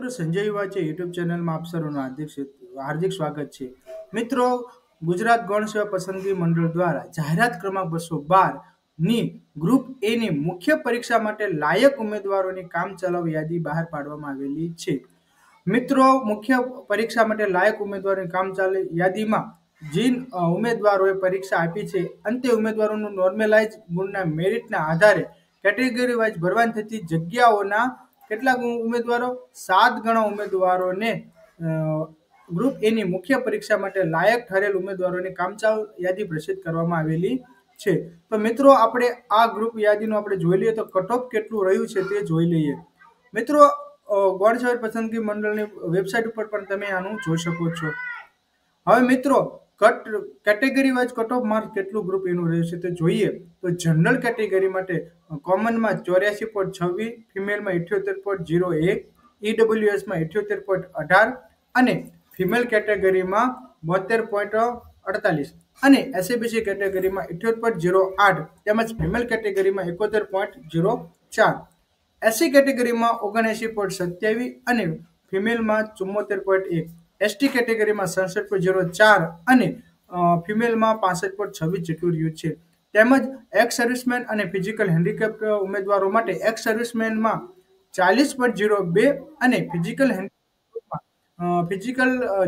મિત્રો સંજય વાચે યુટ્યુબ ચેનલમાં આપ સર્વનું હાર્દિક સ્વાગત છે. મિત્રો, ગુજરાત ગૌણ સેવા પસંદગી મંડળ દ્વારા જાહેરાત ક્રમાંક 212 ની ગ્રુપ એ ની મુખ્ય પરીક્ષા માટે લાયક ઉમેદવારોની કામચલાઉ યાદી બહાર પાડવામાં આવેલી છે. મિત્રો, મુખ્ય પરીક્ષા માટે લાયક ઉમેદવારોની કામચલાઉ યાદીમાં જે ઉમેદવારોએ પરીક્ષા આપી છે અંતે ઉમેદવારોનું નોર્મલાઇઝ ગુણના મેરિટના આધારે કેટેગરી વાઇઝ ભરવાની થતી જગ્યાઓના કેટલાક ઉમેદવારો 7 ગણા ઉમેદવારોને ગ્રુપ એ ની મુખ્ય પરીક્ષા માટે લાયક ઠરેલ ઉમેદવારોની કામચલાઉ યાદી પ્રસિદ્ધ કરવામાં આવેલી છે. તો મિત્રો, આપણે આ ગ્રુપ યાદીનું આપણે જોઈ લઈએ તો કટ ઓફ કેટલું રહ્યું છે તે જોઈ લઈએ. મિત્રો, ગૌણ સેવા પસંદગી મંડળની વેબસાઇટ ઉપર પણ તમે આનું જોઈ શકો છો. હવે મિત્રો, category wise cut off mark કેટલું ગ્રુપ એનું રહ્યું છે તે જોઈએ તો જનરલ કેટેગરી માટે કોમનમાં 84.26, ફિમેલમાં 78.01, ઈડબ્લ્યુએસમાં 78.18 અને ફિમેલ કેટેગરીમાં 72.48 અને એસસીબીસી કેટેગરીમાં 78.08 તેમજ ફિમેલ કેટેગરીમાં 71.04, એસસી કેટેગરીમાં 79.27 અને ફિમેલમાં 74.1, એસટી કેટેગરીમાં 67.04 અને ફિમેલમાં 65.26 જેટલું રહ્યું છે. તેમજ એક્સ સર્વિસમેન અને ફિઝિકલ હેન્ડીકેપ ઉમેદવારો માટે એક્સ સર્વિસમેનમાં 40.02 અને ફિઝિકલ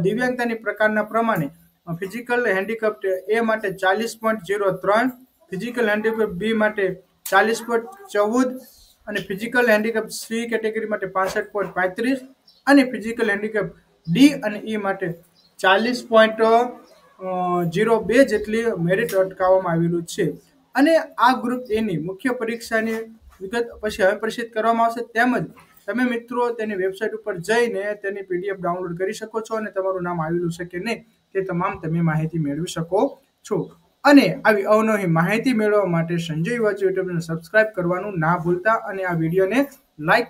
દિવ્યાંગતાની પ્રકારના પ્રમાણે ફિઝિકલ હેન્ડીકેપ એ માટે 40.03, ફિઝિકલ હેન્ડીકેપ બી માટે 40.14 અને ફિઝિકલ હેન્ડીકેપ સી કેટેગરી માટે 65.35 અને ફિઝિકલ હેન્ડીકેપ ડી અને ઈ માટે 40.02 જેટલી મેરિટ અટકાવવામાં આવેલું છે. અને આ ગ્રુપ એ ની મુખ્ય પરીક્ષાની વિગત પછી હવે પ્રસિદ્ધ કરવામાં આવશે. તેમજ તમે મિત્રો તેની વેબસાઇટ ઉપર જઈને તેની પીડીએફ ડાઉનલોડ કરી શકો છો અને તમારું નામ આવેલું છે કે નહીં તે તમામ તમે માહિતી મેળવી શકો છો. અને આવી અવનવી માહિતી મેળવવા માટે સંજય વાચે યુટ્યુબને સબસ્ક્રાઇબ કરવાનું ના ભૂલતા અને આ વિડીયોને લાઈક